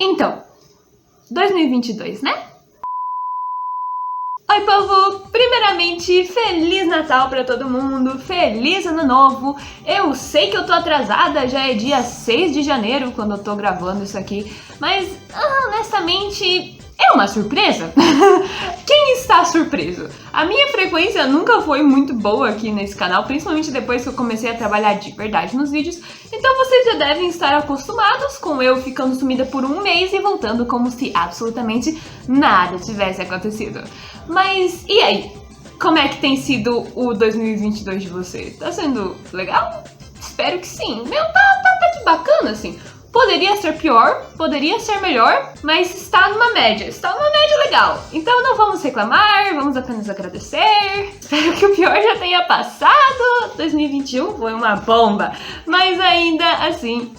Então, 2022, né? Oi, povo! Primeiramente, Feliz Natal pra todo mundo, Feliz Ano Novo! Eu sei que eu tô atrasada, já é dia 6 de janeiro quando eu tô gravando isso aqui, mas honestamente, é uma surpresa? Quem está surpreso? A minha frequência nunca foi muito boa aqui nesse canal, principalmente depois que eu comecei a trabalhar de verdade nos vídeos, então vocês já devem estar acostumados com eu ficando sumida por um mês e voltando como se absolutamente nada tivesse acontecido. Mas e aí? Como é que tem sido o 2022 de vocês? Tá sendo legal? Espero que sim. Meu, tá que bacana, assim. Poderia ser pior, poderia ser melhor, mas está numa média legal. Então não vamos reclamar, vamos apenas agradecer. Espero que o pior já tenha passado. 2021 foi uma bomba, mas ainda assim,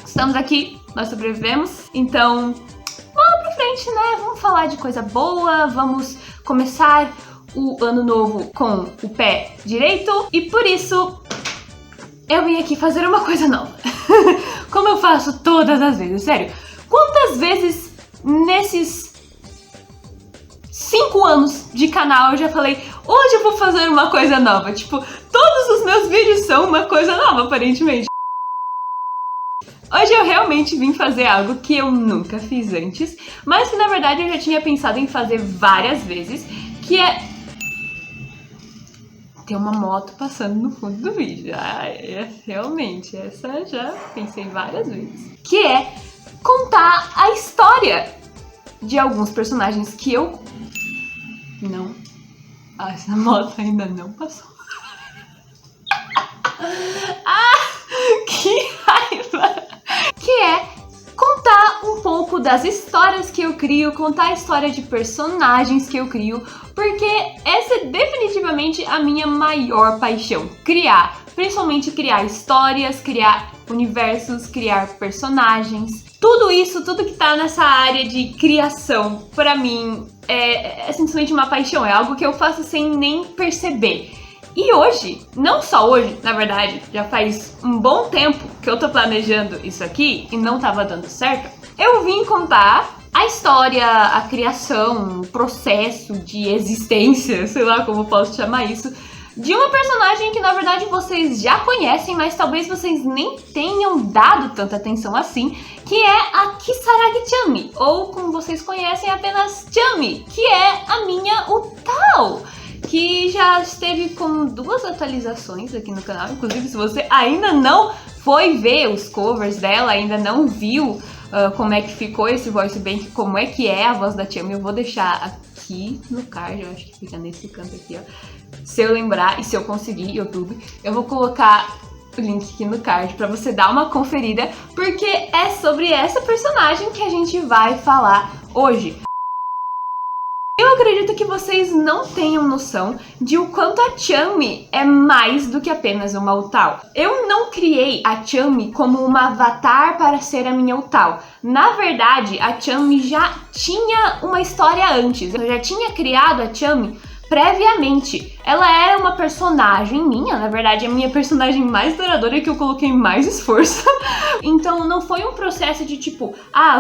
estamos aqui, nós sobrevivemos. Então, vamos pra frente, né? Vamos falar de coisa boa, vamos começar o ano novo com o pé direito. E por isso, eu vim aqui fazer uma coisa nova. Como eu faço todas as vezes, sério. Quantas vezes nesses 5 anos de canal eu já falei, hoje eu vou fazer uma coisa nova? Tipo, todos os meus vídeos são uma coisa nova, aparentemente. Hoje eu realmente vim fazer algo que eu nunca fiz antes, mas que na verdade eu já tinha pensado em fazer várias vezes, que é... Tem uma moto passando no fundo do vídeo. Realmente, essa já pensei várias vezes. Que é contar a história de alguns personagens que eu... Não. Essa moto ainda não passou. Que raiva! Que é contar um pouco das histórias que eu crio, contar a história de personagens que eu crio, porque essa é definitivamente a minha maior paixão, criar, principalmente criar histórias, criar universos, criar personagens, tudo isso, tudo que tá nessa área de criação, pra mim é simplesmente uma paixão, é algo que eu faço sem nem perceber. E hoje, não só hoje, na verdade, já faz um bom tempo que eu tô planejando isso aqui e não tava dando certo, eu vim contar a história, a criação, o processo de existência, sei lá como eu posso chamar isso, de uma personagem que na verdade vocês já conhecem, mas talvez vocês nem tenham dado tanta atenção assim, que é a Kisaragi Chami, ou como vocês conhecem apenas Chami, que é a minha Utal, que já esteve com 2 atualizações aqui no canal. Inclusive, se você ainda não foi ver os covers dela, ainda não viu como é que ficou esse voice bank, como é que é a voz da Chami, eu vou deixar aqui no card, eu acho que fica nesse canto aqui, ó. Se eu lembrar e se eu conseguir, YouTube, eu vou colocar o link aqui no card pra você dar uma conferida, porque é sobre essa personagem que a gente vai falar hoje. Eu acredito que vocês não tenham noção de o quanto a Chami é mais do que apenas uma Utal. Eu não criei a Chami como uma avatar para ser a minha Utal. Na verdade, a Chami já tinha uma história antes. Eu já tinha criado a Chami previamente. Ela era uma personagem minha, na verdade, a minha personagem mais duradoura que eu coloquei mais esforço. Então não foi um processo de tipo,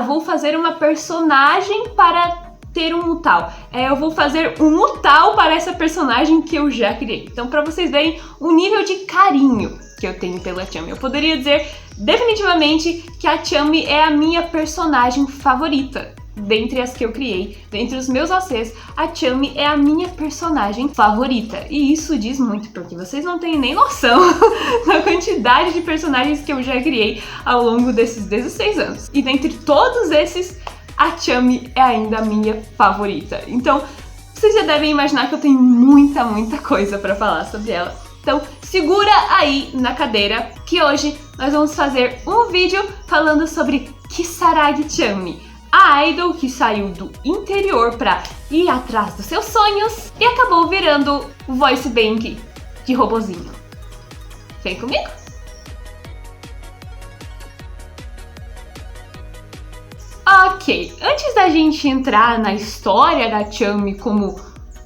vou fazer uma personagem para ter um Utal. Eu vou fazer um Utal para essa personagem que eu já criei. Então, para vocês verem o nível de carinho que eu tenho pela Chami, eu poderia dizer definitivamente que a Chami é a minha personagem favorita. Dentre as que eu criei, dentre os meus OCs, a Chami é a minha personagem favorita. E isso diz muito, porque vocês não têm nem noção da quantidade de personagens que eu já criei ao longo desses 16 anos. E dentre todos esses, a Chami é ainda a minha favorita. Então, vocês já devem imaginar que eu tenho muita coisa pra falar sobre ela. Então, segura aí na cadeira, que hoje nós vamos fazer um vídeo falando sobre Kisaragi Chami, a idol que saiu do interior pra ir atrás dos seus sonhos e acabou virando voice bank de robozinho. Vem comigo? Ok, antes da gente entrar na história da Chami como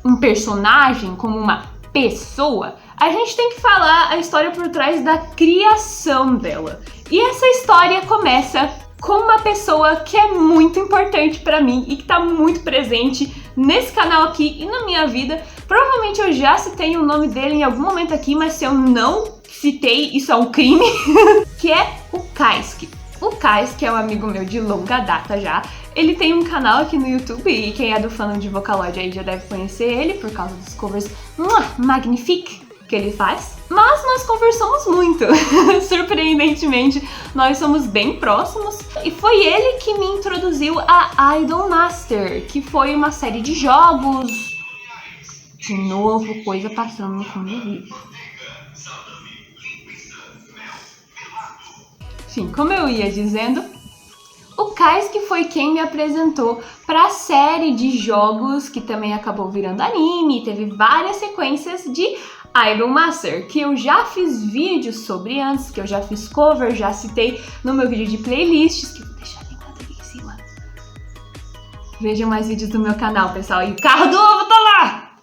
um personagem, como uma pessoa, a gente tem que falar a história por trás da criação dela. E essa história começa com uma pessoa que é muito importante pra mim e que tá muito presente nesse canal aqui e na minha vida. Provavelmente eu já citei o nome dele em algum momento aqui, mas se eu não citei, isso é um crime, que é o Kaisuke. O Kaisuke é um amigo meu de longa data já. Ele tem um canal aqui no YouTube e quem é do fandom de Vocaloid aí já deve conhecer ele por causa dos covers magnifiques que ele faz. Mas nós conversamos muito, surpreendentemente, nós somos bem próximos. E foi ele que me introduziu a Idolmaster, que foi uma série de jogos. De novo, coisa passando no fundo do vídeo. Enfim, como eu ia dizendo, o Kaisuke foi quem me apresentou para a série de jogos que também acabou virando anime, teve várias sequências de Idolmaster, que eu já fiz vídeos sobre antes, que eu já fiz cover, já citei no meu vídeo de playlists, que eu vou deixar linkado aqui em cima. Vejam mais vídeos do meu canal, pessoal, e o carro do ovo tá lá!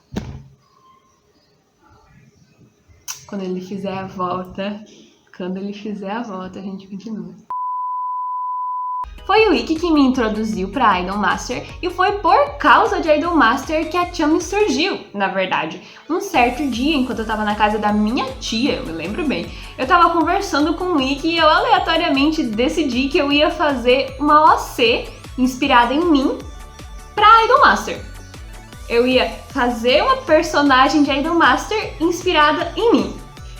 Quando ele fizer a volta, a gente continua. Foi o Ikki que me introduziu para Idolmaster e foi por causa de Idolmaster que a Chami surgiu, na verdade. Um certo dia, enquanto eu tava na casa da minha tia, eu me lembro bem, eu tava conversando com o Ikki e eu aleatoriamente decidi que eu ia fazer uma OC inspirada em mim pra Idolmaster. Eu ia fazer uma personagem de Idolmaster inspirada em mim.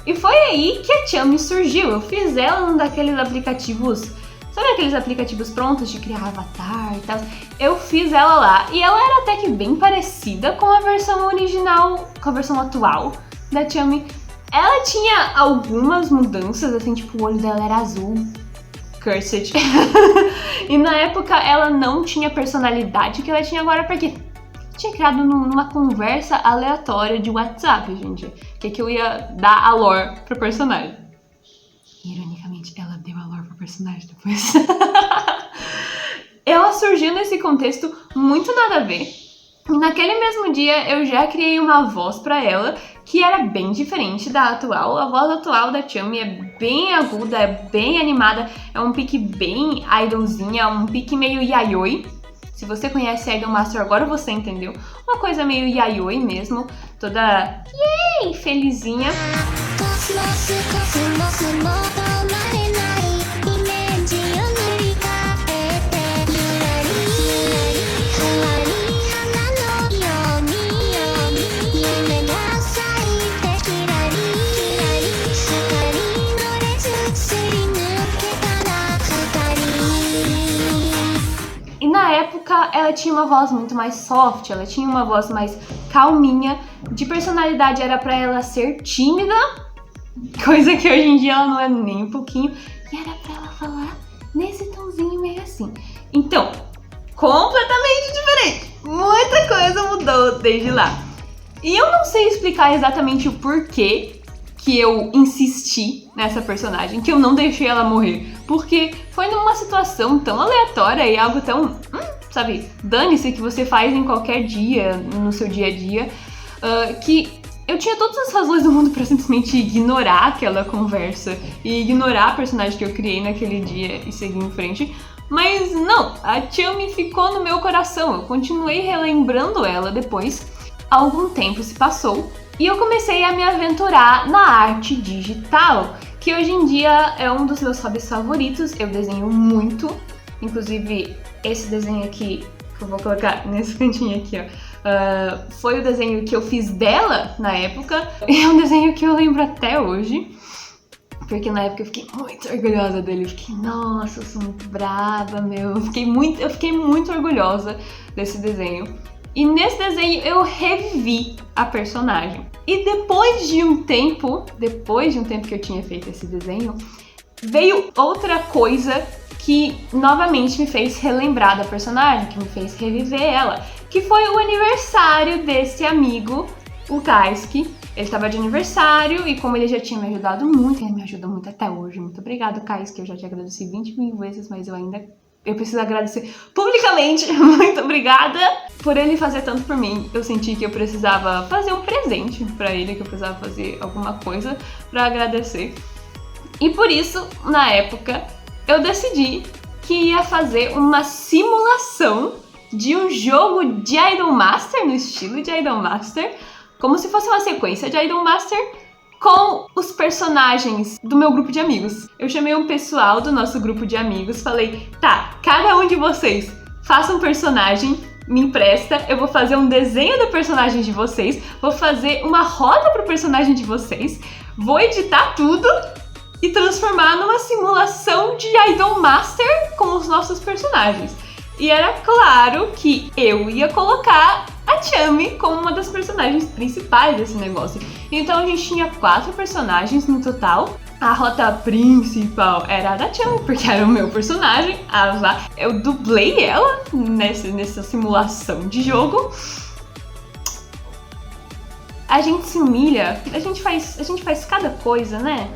E foi aí que a Chami surgiu. Eu fiz ela num daqueles aplicativos. Sabe aqueles aplicativos prontos de criar avatar e tal? Eu fiz ela lá e ela era até que bem parecida com a versão original, com a versão atual da Chami. Ela tinha algumas mudanças, assim, tipo o olho dela era azul, cursed. E na época ela não tinha personalidade que ela tinha agora, porque tinha criado numa conversa aleatória de WhatsApp, gente. Que eu ia dar a lore pro personagem. Ironicamente, ela deu a lore pro personagem depois. Ela surgiu nesse contexto muito nada a ver. E naquele mesmo dia eu já criei uma voz pra ela que era bem diferente da atual. A voz atual da Chami é bem aguda, é bem animada, é um pique bem idolzinha, um pique meio yayoi. Se você conhece a Idolmaster agora você entendeu. Uma coisa meio yayoi mesmo, toda yay, felizinha. E na época ela tinha uma voz muito mais soft, ela tinha uma voz mais calminha, de personalidade era pra ela ser tímida, coisa que hoje em dia ela não é nem um pouquinho, e era pra ela falar nesse tomzinho meio assim. Então, completamente diferente, muita coisa mudou desde lá. E eu não sei explicar exatamente o porquê que eu insisti nessa personagem, que eu não deixei ela morrer, porque foi numa situação tão aleatória e algo tão, sabe, dane-se que você faz em qualquer dia, no seu dia a dia, que eu tinha todas as razões do mundo pra simplesmente ignorar aquela conversa e ignorar a personagem que eu criei naquele dia e seguir em frente. Mas não, a Chami ficou no meu coração, eu continuei relembrando ela depois. Algum tempo se passou e eu comecei a me aventurar na arte digital, que hoje em dia é um dos meus hobbies favoritos. Eu desenho muito, inclusive esse desenho aqui, que eu vou colocar nesse cantinho aqui, ó, foi o desenho que eu fiz dela na época, e é um desenho que eu lembro até hoje, porque na época eu fiquei muito orgulhosa dele, eu fiquei, nossa, eu sou muito brava, meu, eu fiquei muito orgulhosa desse desenho. E nesse desenho eu revivi a personagem. E depois de um tempo que eu tinha feito esse desenho, veio outra coisa que novamente me fez relembrar da personagem, que me fez reviver ela, que foi o aniversário desse amigo, o Kaisuke. Ele estava de aniversário e como ele já tinha me ajudado muito, ele me ajuda muito até hoje. Muito obrigada, Kaisuke, eu já te agradeci 20 mil vezes, mas eu preciso agradecer publicamente. Muito obrigada por ele fazer tanto por mim. Eu senti que eu precisava fazer um presente pra ele, que eu precisava fazer alguma coisa pra agradecer. E por isso, na época, eu decidi que ia fazer uma simulação de um jogo de Idolmaster, no estilo de Idolmaster, como se fosse uma sequência de Idolmaster, com os personagens do meu grupo de amigos. Eu chamei um pessoal do nosso grupo de amigos, falei, tá, cada um de vocês faça um personagem, me empresta, eu vou fazer um desenho do personagem de vocês, vou fazer uma roda pro personagem de vocês, vou editar tudo e transformar numa simulação de Idolmaster com os nossos personagens. E era claro que eu ia colocar a Chami como uma das personagens principais desse negócio. Então a gente tinha 4 personagens no total. A rota principal era a da Chami, porque era o meu personagem. Eu dublei ela nessa simulação de jogo. A gente se humilha, a gente faz cada coisa, né?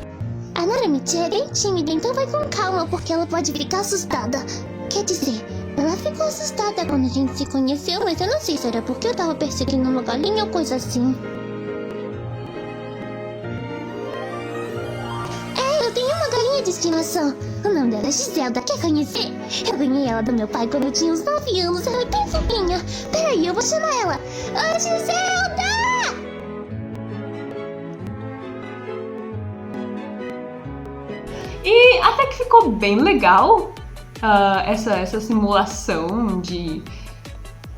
A Naramichi é bem tímida, então vai com calma, porque ela pode ficar assustada. Quer dizer, ela ficou assustada quando a gente se conheceu, mas eu não sei se era porque eu tava perseguindo uma galinha ou coisa assim. Eu tenho uma galinha de estimação. O nome dela é Giselda, quer conhecer? Eu ganhei ela do meu pai quando eu tinha uns 9 anos, ela é bem fofinha. Peraí, eu vou chamar ela. Oi, Giselda! E até que ficou bem legal essa simulação de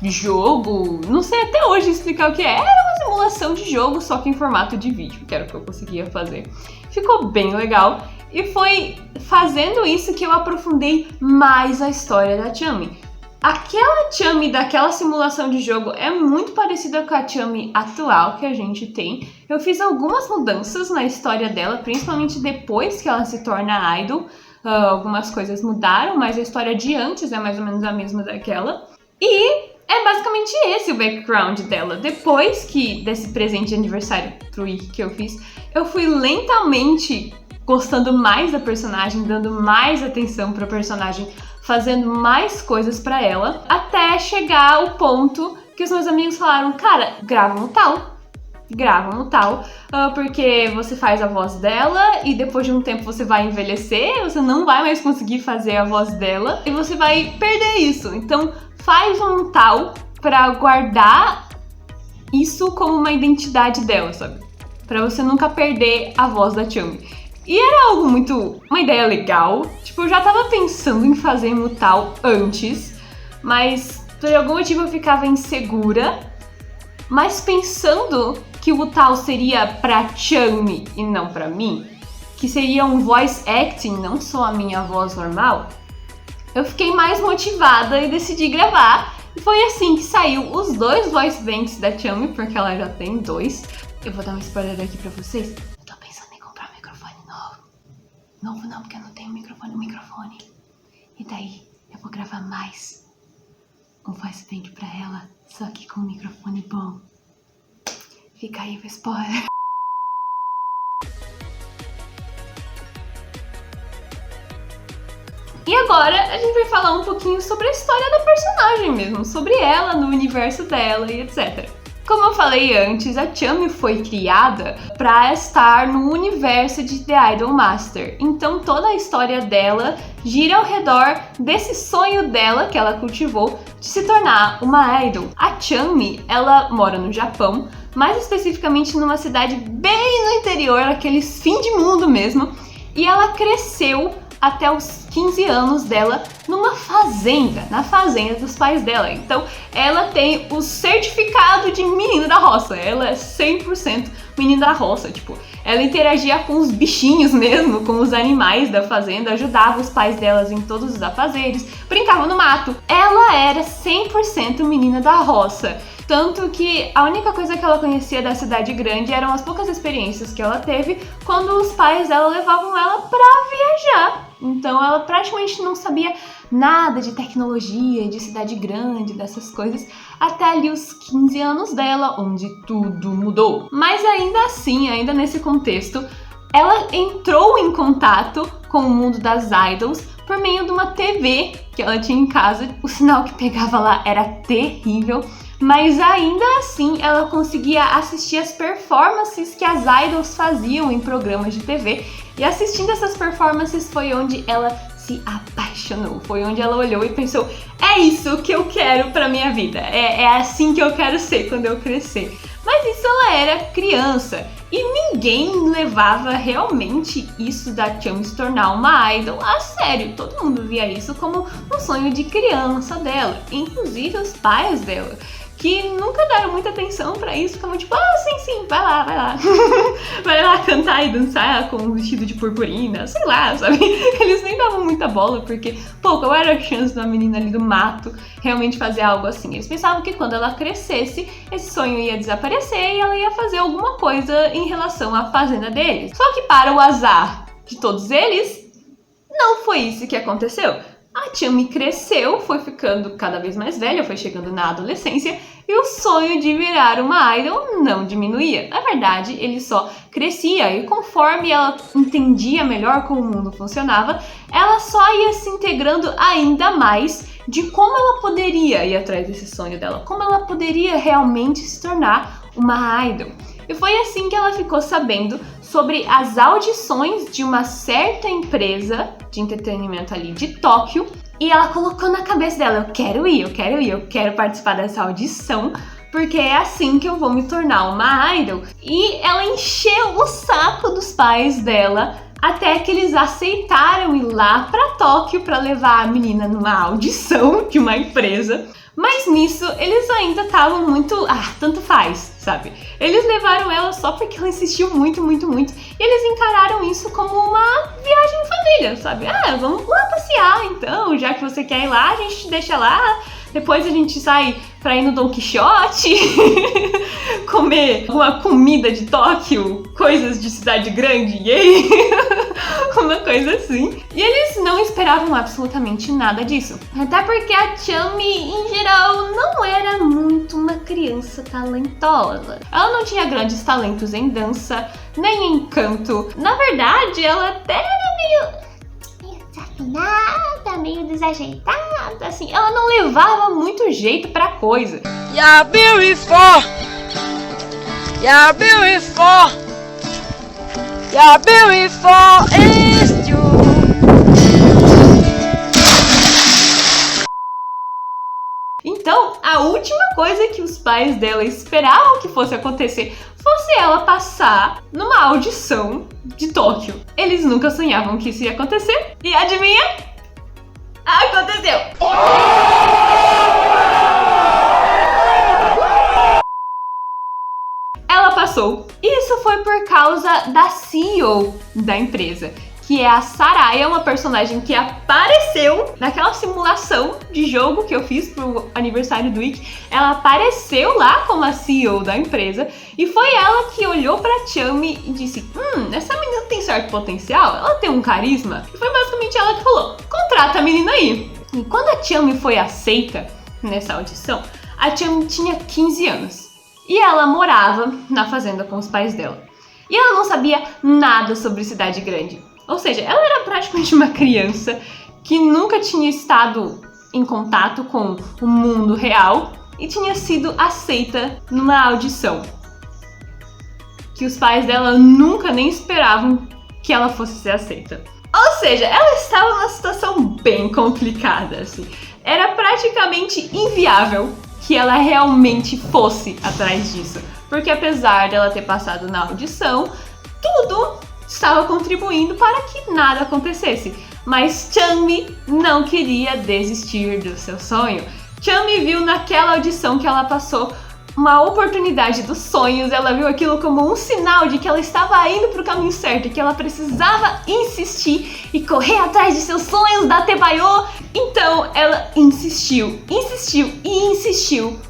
jogo. Não sei até hoje explicar o que é. Era uma simulação de jogo, só que em formato de vídeo, que era o que eu conseguia fazer. Ficou bem legal. E foi fazendo isso que eu aprofundei mais a história da Chami. Aquela Chami daquela simulação de jogo é muito parecida com a Chami atual que a gente tem. Eu fiz algumas mudanças na história dela, principalmente depois que ela se torna idol. Algumas coisas mudaram, mas a história de antes é mais ou menos a mesma daquela. E é basicamente esse o background dela. Depois desse presente de aniversário Truique que eu fiz, eu fui lentamente gostando mais da personagem, dando mais atenção pra personagem, fazendo mais coisas pra ela, até chegar ao ponto que os meus amigos falaram, cara, grava no tal, porque você faz a voz dela e depois de um tempo você vai envelhecer, você não vai mais conseguir fazer a voz dela e você vai perder isso. Então faz um tal pra guardar isso como uma identidade dela, sabe? Pra você nunca perder a voz da Chami. E era uma ideia legal. Tipo, eu já tava pensando em fazer Mutal antes, mas por algum motivo eu ficava insegura. Mas pensando que o Mutal seria pra Chami e não pra mim, que seria um voice acting, não só a minha voz normal, eu fiquei mais motivada e decidi gravar. E foi assim que saiu os 2 voice banks da Chami, porque ela já tem 2. Eu vou dar um spoiler aqui pra vocês. Novo não, porque eu não tenho microfone. E daí, eu vou gravar mais um voice bank pra ela, só que com um microfone bom. Fica aí o spoiler. E agora, a gente vai falar um pouquinho sobre a história da personagem mesmo, sobre ela, no universo dela e etc. Como eu falei antes, a Chami foi criada para estar no universo de The Idolmaster. Então toda a história dela gira ao redor desse sonho dela que ela cultivou de se tornar uma idol. A Chami, ela mora no Japão, mais especificamente numa cidade bem no interior, aqueles fim de mundo mesmo, e ela cresceu até os 15 anos dela numa fazenda, na fazenda dos pais dela. Então ela tem o certificado de menina da roça, ela é 100% menina da roça, tipo, ela interagia com os bichinhos mesmo, com os animais da fazenda, ajudava os pais delas em todos os afazeres, brincava no mato. Ela era 100% menina da roça. Tanto que a única coisa que ela conhecia da cidade grande eram as poucas experiências que ela teve quando os pais dela levavam ela pra viajar. Então ela praticamente não sabia nada de tecnologia, de cidade grande, dessas coisas, até ali os 15 anos dela, onde tudo mudou. Mas ainda assim, ainda nesse contexto, ela entrou em contato com o mundo das idols por meio de uma TV que ela tinha em casa. O sinal que pegava lá era terrível, mas ainda assim ela conseguia assistir as performances que as idols faziam em programas de TV, e assistindo essas performances foi onde ela se apaixonou. Foi onde ela olhou e pensou, é isso que eu quero pra minha vida, é assim que eu quero ser quando eu crescer. Mas isso ela era criança e ninguém levava realmente isso da Chummy se tornar uma idol a sério. Todo mundo via isso como um sonho de criança dela, inclusive os pais dela, que nunca deram muita atenção pra isso, ficavam tipo, sim, vai lá. Vai lá cantar e dançar com um vestido de purpurina, sei lá, sabe? Eles nem davam muita bola, porque, qual era a chance da menina ali do mato realmente fazer algo assim? Eles pensavam que quando ela crescesse, esse sonho ia desaparecer e ela ia fazer alguma coisa em relação à fazenda deles. Só que para o azar de todos eles, não foi isso que aconteceu. A Chummy cresceu, foi ficando cada vez mais velha, foi chegando na adolescência e o sonho de virar uma idol não diminuía. Na verdade, ele só crescia e conforme ela entendia melhor como o mundo funcionava, ela só ia se integrando ainda mais de como ela poderia ir atrás desse sonho dela, como ela poderia realmente se tornar uma idol. E foi assim que ela ficou sabendo sobre as audições de uma certa empresa de entretenimento ali de Tóquio. E ela colocou na cabeça dela, eu quero participar dessa audição, porque é assim que eu vou me tornar uma idol. E ela encheu o saco dos pais dela, até que eles aceitaram ir lá pra Tóquio pra levar a menina numa audição de uma empresa. Mas nisso, eles ainda estavam muito, tanto faz, sabe? Eles levaram ela só porque ela insistiu muito. E eles encararam isso como uma viagem em família, sabe? Vamos lá passear então, já que você quer ir lá, a gente te deixa lá. Depois a gente sai pra ir no Don Quixote, comer uma comida de Tóquio, coisas de cidade grande, yay! Uma coisa assim. E eles não esperavam absolutamente nada disso. Até porque a Chummy, em geral, não era muito uma criança talentosa. Ela não tinha grandes talentos em dança, nem em canto. Na verdade, ela até era meio desafinada, meio desajeitada, assim. Ela não levava muito jeito pra coisa. You're beautiful! You're beautiful! You're beautiful, it's you. Então, a última coisa que os pais dela esperavam que fosse acontecer fosse ela passar numa audição de Tóquio. Eles nunca sonhavam que isso ia acontecer. E adivinha? Aconteceu! Ela passou. Isso foi por causa da CEO da empresa, que é a Saraya, uma personagem que apareceu naquela simulação de jogo que eu fiz pro aniversário do Ikki. Ela apareceu lá como a CEO da empresa e foi ela que olhou pra Chummy e disse, essa menina tem certo potencial, ela tem um carisma. E foi basicamente ela que falou, contrata a menina aí. E quando a Chummy foi aceita nessa audição, a Chummy tinha 15 anos. E ela morava na fazenda com os pais dela. E ela não sabia nada sobre cidade grande. Ou seja, ela era praticamente uma criança que nunca tinha estado em contato com o mundo real e tinha sido aceita numa audição. Que os pais dela nunca nem esperavam que ela fosse ser aceita. Ou seja, ela estava numa situação bem complicada, assim. Era praticamente inviável que ela realmente fosse atrás disso. Porque apesar dela ter passado na audição, tudo estava contribuindo para que nada acontecesse. Mas Chummy não queria desistir do seu sonho. Chummy viu naquela audição que ela passou uma oportunidade dos sonhos, ela viu aquilo como um sinal de que ela estava indo para o caminho certo, que ela precisava insistir e correr atrás de seus sonhos da Tebayo. Então ela insistiu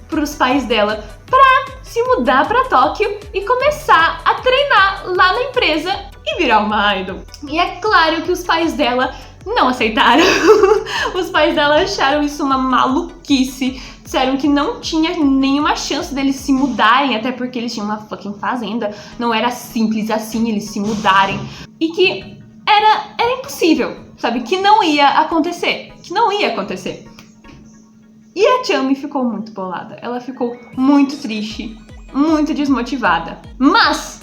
para os pais dela para se mudar para Tóquio e começar a treinar lá na empresa e virar uma idol. E é claro que os pais dela não aceitaram. Os pais dela acharam isso uma maluquice. Disseram que não tinha nenhuma chance deles se mudarem, até porque eles tinham uma fucking fazenda. Não era simples assim eles se mudarem. E que era impossível, sabe? Que não ia acontecer. E a Chummy ficou muito bolada. Ela ficou muito triste, muito desmotivada. Mas,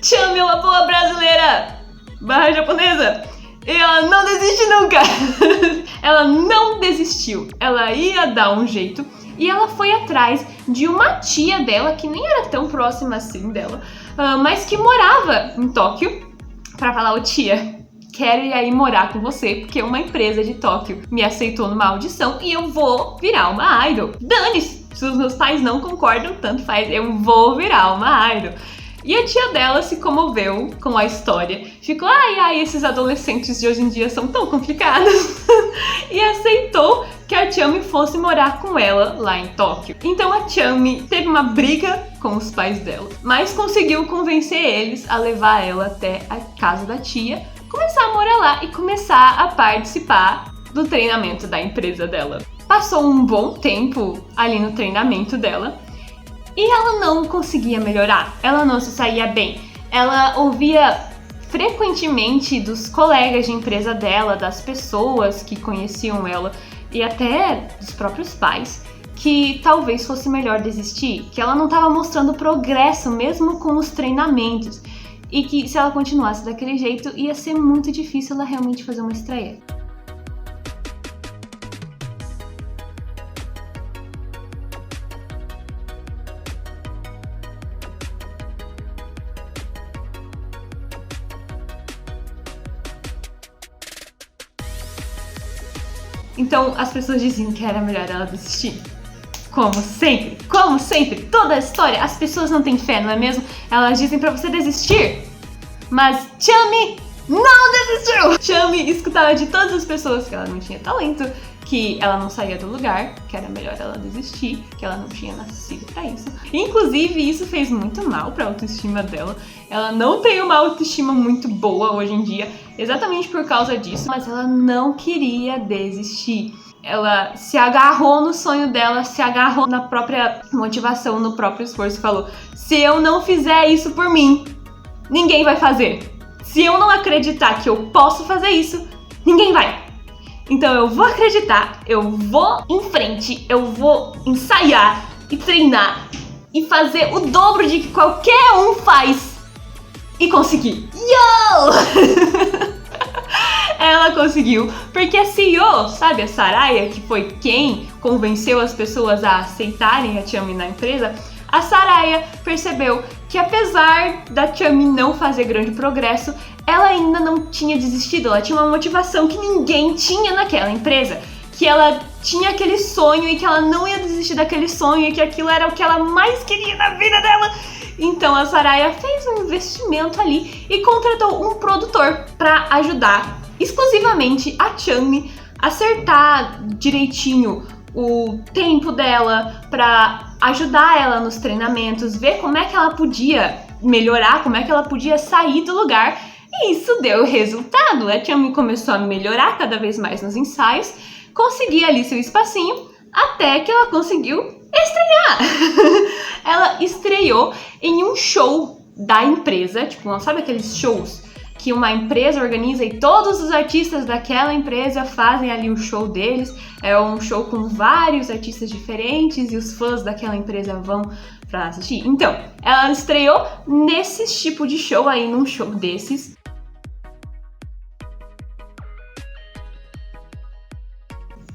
Chummy é uma boa brasileira / japonesa. E ela não desiste nunca. Ela não desistiu. Ela ia dar um jeito. E ela foi atrás de uma tia dela, que nem era tão próxima assim dela, mas que morava em Tóquio, pra falar: ô tia, quero ir aí morar com você, porque uma empresa de Tóquio me aceitou numa audição e eu vou virar uma idol. Dane-se, se os meus pais não concordam, tanto faz, eu vou virar uma idol. E a tia dela se comoveu com a história. Ficou: ai, esses adolescentes de hoje em dia são tão complicados. E aceitou que a Chami fosse morar com ela lá em Tóquio. Então a Chami teve uma briga com os pais dela, mas conseguiu convencer eles a levar ela até a casa da tia, começar a morar lá e começar a participar do treinamento da empresa dela. Passou um bom tempo ali no treinamento dela e ela não conseguia melhorar, ela não se saía bem. Ela ouvia frequentemente dos colegas de empresa dela, das pessoas que conheciam ela e até dos próprios pais, que talvez fosse melhor desistir, que ela não estava mostrando progresso mesmo com os treinamentos e que se ela continuasse daquele jeito ia ser muito difícil ela realmente fazer uma estreia. Então as pessoas diziam que era melhor ela desistir. Como sempre, toda a história, as pessoas não têm fé, não é mesmo? Elas dizem pra você desistir, mas Chami não desistiu! Chami escutava de todas as pessoas que ela não tinha talento, que ela não saía do lugar, que era melhor ela desistir, que ela não tinha nascido pra isso. Inclusive, isso fez muito mal pra autoestima dela. Ela não tem uma autoestima muito boa hoje em dia, exatamente por causa disso, mas ela não queria desistir. Ela se agarrou no sonho dela, se agarrou na própria motivação, no próprio esforço e falou: se eu não fizer isso por mim, ninguém vai fazer. Se eu não acreditar que eu posso fazer isso, ninguém vai. Então eu vou acreditar, eu vou em frente, eu vou ensaiar e treinar e fazer o dobro de que qualquer um faz e conseguir. Yo! Ela conseguiu, porque a CEO, sabe, a Saraya, que foi quem convenceu as pessoas a aceitarem a Chami na empresa, a Saraya percebeu que apesar da Chami não fazer grande progresso, ela ainda não tinha desistido, ela tinha uma motivação que ninguém tinha naquela empresa, que ela tinha aquele sonho e que ela não ia desistir daquele sonho e que aquilo era o que ela mais queria na vida dela. Então a Saraya fez um investimento ali e contratou um produtor para ajudar exclusivamente a Chami acertar direitinho o tempo dela, para ajudar ela nos treinamentos, ver como é que ela podia melhorar, como é que ela podia sair do lugar. E isso deu resultado. A Chami começou a melhorar cada vez mais nos ensaios, conseguia ali seu espacinho, até que ela conseguiu estrear. Ela estreou em um show da empresa, tipo, não sabe aqueles shows que uma empresa organiza e todos os artistas daquela empresa fazem ali o show deles. É um show com vários artistas diferentes e os fãs daquela empresa vão pra assistir. Então, ela estreou nesse tipo de show aí, num show desses.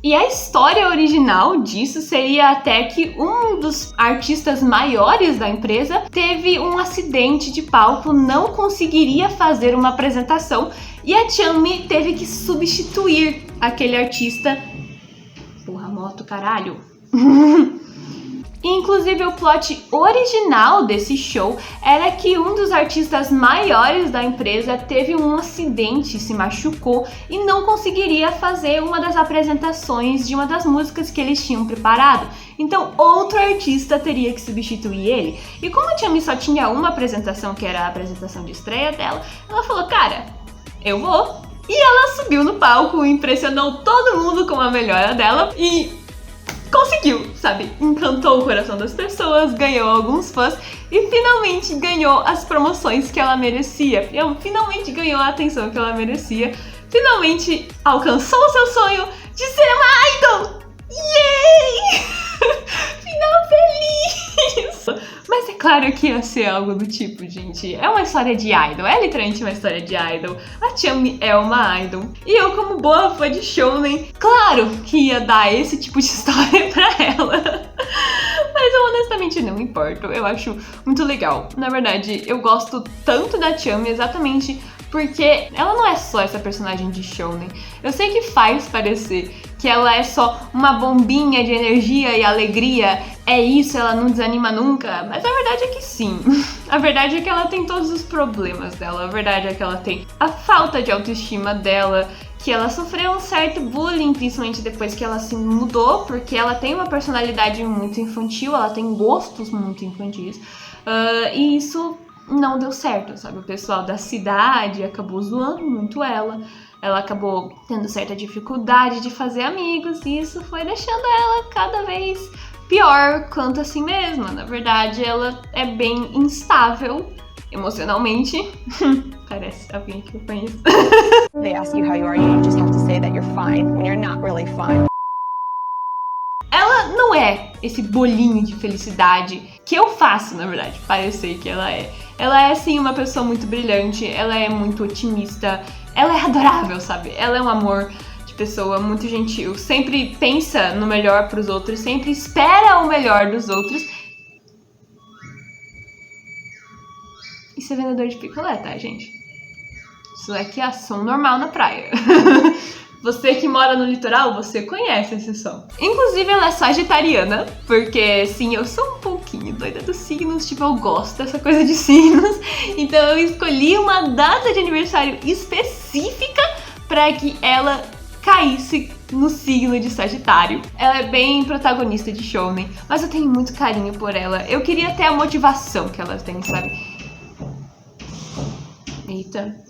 E a história original disso seria até que um dos artistas maiores da empresa teve um acidente de palco, não conseguiria fazer uma apresentação e a Chami teve que substituir aquele artista. Porra, moto, caralho! Inclusive, o plot original desse show era que um dos artistas maiores da empresa teve um acidente, se machucou e não conseguiria fazer uma das apresentações de uma das músicas que eles tinham preparado. Então, outro artista teria que substituir ele. E como a Chami só tinha uma apresentação, que era a apresentação de estreia dela, ela falou: cara, eu vou. E ela subiu no palco, impressionou todo mundo com a melhora dela e conseguiu, sabe? Encantou o coração das pessoas, ganhou alguns fãs e finalmente ganhou as promoções que ela merecia. Finalmente ganhou a atenção que ela merecia. Finalmente alcançou o seu sonho de ser uma idol! Yay! Final feliz! Mas é claro claro que ia ser algo do tipo, gente. É uma história de idol, é literalmente uma história de idol. A Chami é uma idol. E eu, como boa fã de shounen, claro que ia dar esse tipo de história pra ela. Mas eu honestamente não me importo, eu acho muito legal. Na verdade, eu gosto tanto da Chami exatamente porque ela não é só essa personagem de shounen. Eu sei que faz parecer que ela é só uma bombinha de energia e alegria. É isso, ela não desanima nunca. Mas a verdade é que sim. A verdade é que ela tem todos os problemas dela. A verdade é que ela tem a falta de autoestima dela, que ela sofreu um certo bullying, principalmente depois que ela se mudou, porque ela tem uma personalidade muito infantil, ela tem gostos muito infantis. E isso não deu certo, sabe? O pessoal da cidade acabou zoando muito ela. Ela acabou tendo certa dificuldade de fazer amigos e isso foi deixando ela cada vez pior quanto a si mesma. Na verdade, ela é bem instável emocionalmente. Parece alguém que eu conheço. They ask you how you are, you just have to say that you're fine when you're not really fine. Ela não é esse bolinho de felicidade que eu faço, na verdade, parecer que ela é. Ela é, sim, uma pessoa muito brilhante, ela é muito otimista, ela é adorável, sabe? Ela é um amor de pessoa muito gentil, sempre pensa no melhor pros outros, sempre espera o melhor dos outros. Isso é vendedor de picolé, tá, gente? Isso aqui é som normal na praia. Você que mora no litoral, você conhece esse som. Inclusive, ela é sagitariana, porque, sim, eu sou um pouquinho doida dos signos, tipo, eu gosto dessa coisa de signos. Então, eu escolhi uma data de aniversário específica para que ela caísse no signo de Sagitário. Ela é bem protagonista de shounen, mas eu tenho muito carinho por ela. Eu queria ter a motivação que ela tem, sabe? Eita.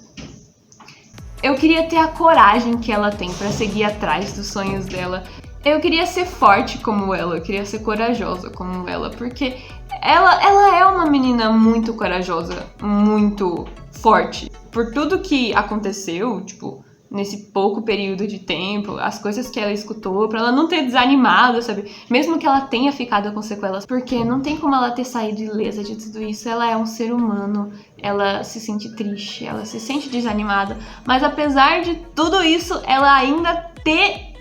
Eu queria ter a coragem que ela tem pra seguir atrás dos sonhos dela. Eu queria ser forte como ela, eu queria ser corajosa como ela, porque ela é uma menina muito corajosa, muito forte. Por tudo que aconteceu, tipo, nesse pouco período de tempo, as coisas que ela escutou, pra ela não ter desanimado, sabe? Mesmo que ela tenha ficado com sequelas, porque não tem como ela ter saído ilesa de tudo isso. Ela é um ser humano, ela se sente triste, ela se sente desanimada, mas apesar de tudo isso, ela ainda ter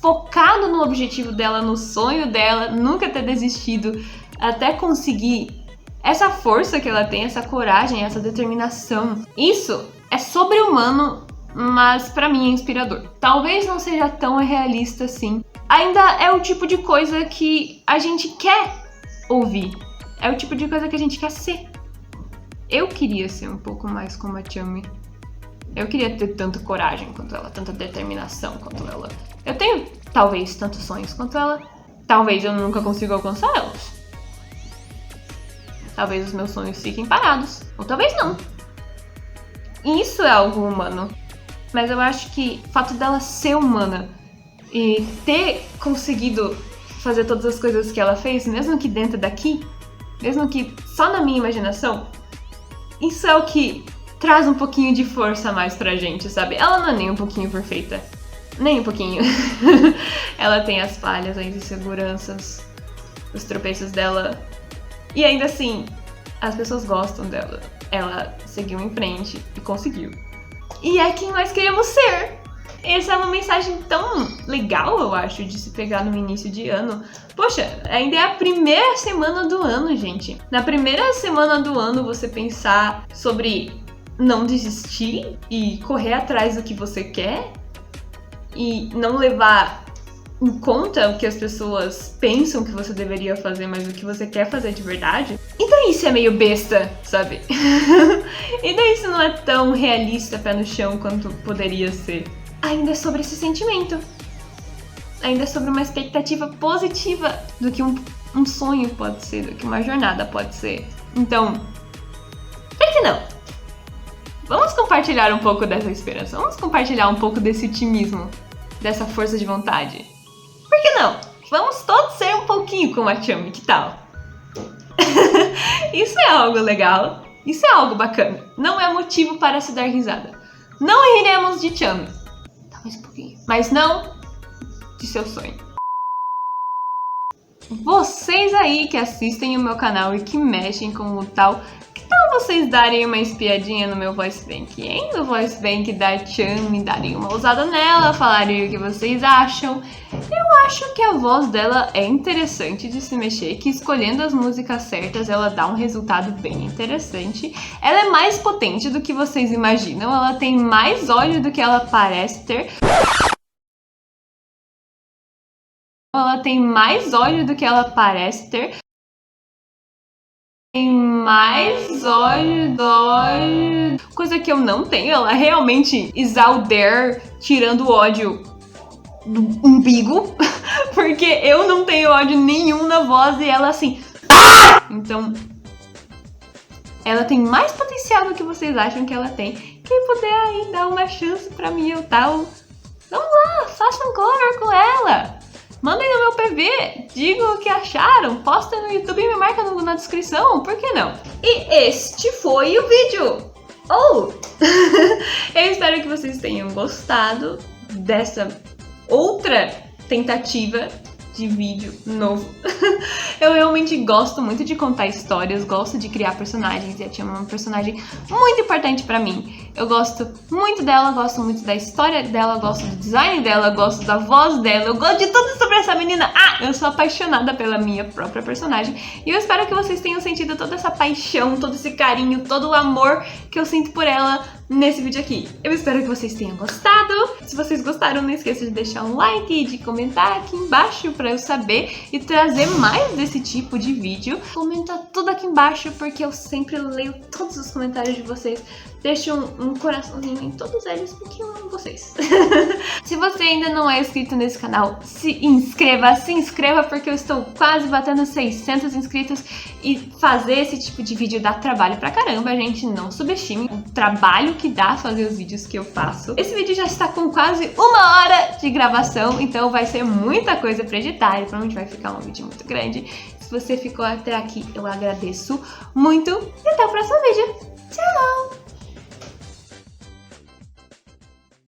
focado no objetivo dela, no sonho dela, nunca ter desistido, até conseguir essa força que ela tem, essa coragem, essa determinação. Isso é sobre-humano, mas pra mim é inspirador. Talvez não seja tão realista assim. Ainda é o tipo de coisa que a gente quer ouvir. É o tipo de coisa que a gente quer ser. Eu queria ser um pouco mais como a Chami. Eu queria ter tanta coragem quanto ela, tanta determinação quanto ela. Eu tenho, talvez, tantos sonhos quanto ela. Talvez eu nunca consiga alcançá-los. Talvez os meus sonhos fiquem parados. Ou talvez não. Isso é algo humano. Mas eu acho que o fato dela ser humana e ter conseguido fazer todas as coisas que ela fez, mesmo que dentro daqui, mesmo que só na minha imaginação, isso é o que traz um pouquinho de força a mais pra gente, sabe? Ela não é nem um pouquinho perfeita. Nem um pouquinho. Ela tem as falhas, as inseguranças, os tropeços dela. E ainda assim, as pessoas gostam dela. Ela seguiu em frente e conseguiu. E é quem nós queremos ser. Essa é uma mensagem tão legal, eu acho, de se pegar no início de ano. Poxa, ainda é a primeira semana do ano, gente. Na primeira semana do ano, você pensar sobre não desistir e correr atrás do que você quer e não levar em conta o que as pessoas pensam que você deveria fazer, mas o que você quer fazer de verdade. E daí isso é meio besta, sabe? E daí isso não é tão realista, pé no chão, quanto poderia ser. Ainda é sobre esse sentimento. Ainda é sobre uma expectativa positiva do que um sonho pode ser, do que uma jornada pode ser. Então, por que não? Vamos compartilhar um pouco dessa esperança. Vamos compartilhar um pouco desse otimismo, dessa força de vontade. Por que não? Vamos todos ser um pouquinho como a Chami, que tal? Isso é algo legal. Isso é algo bacana. Não é motivo para se dar risada. Não riremos de Chami. Talvez um pouquinho. Mas não de seu sonho. vocês aí que assistem o meu canal e que mexem com o tal, que tal vocês darem uma espiadinha no meu voice bank, hein? No voice bank da Chan, me darem uma ousada nela, falarem o que vocês acham. Eu acho que a voz dela é interessante de se mexer, que escolhendo as músicas certas ela dá um resultado bem interessante. Ela é mais potente do que vocês imaginam, ela tem mais ódio do que ela parece ter. Ela tem mais ódio do que ela parece ter. Tem mais ódio. Coisa que eu não tenho. Ela realmente is out there tirando ódio do umbigo. Porque eu não tenho ódio nenhum na voz e ela assim. Então, ela tem mais potencial do que vocês acham que ela tem. Quem puder aí dar uma chance pra mim, eu tal. Vamos lá, façam cover com ela. Mandem no meu PV, digam o que acharam, postem no YouTube e me marcam na descrição, por que não? E este foi o vídeo! Eu espero que vocês tenham gostado dessa outra tentativa de vídeo novo. Eu realmente gosto muito de contar histórias, gosto de criar personagens e a Tia é uma personagem muito importante pra mim. Eu gosto muito dela, gosto muito da história dela, gosto do design dela, gosto da voz dela, eu gosto de tudo sobre essa menina. Eu sou apaixonada pela minha própria personagem e eu espero que vocês tenham sentido toda essa paixão, todo esse carinho, todo o amor que eu sinto por ela nesse vídeo aqui. Eu espero que vocês tenham gostado. Se vocês gostaram, não esqueça de deixar um like e de comentar aqui embaixo pra eu saber e trazer mais desse tipo de vídeo. Comenta tudo aqui embaixo porque eu sempre leio todos os comentários de vocês. Deixa um coraçãozinho em todos eles porque eu amo vocês. Se você ainda não é inscrito nesse canal, se inscreva porque eu estou quase batendo 600 inscritos e fazer esse tipo de vídeo dá trabalho pra caramba, gente. Não subestime o trabalho que dá fazer os vídeos que eu faço. Esse vídeo já está com quase 1 hora de gravação, então vai ser muita coisa pra editar e provavelmente vai ficar um vídeo muito grande. Se você ficou até aqui, eu agradeço muito e até o próximo vídeo. Tchau!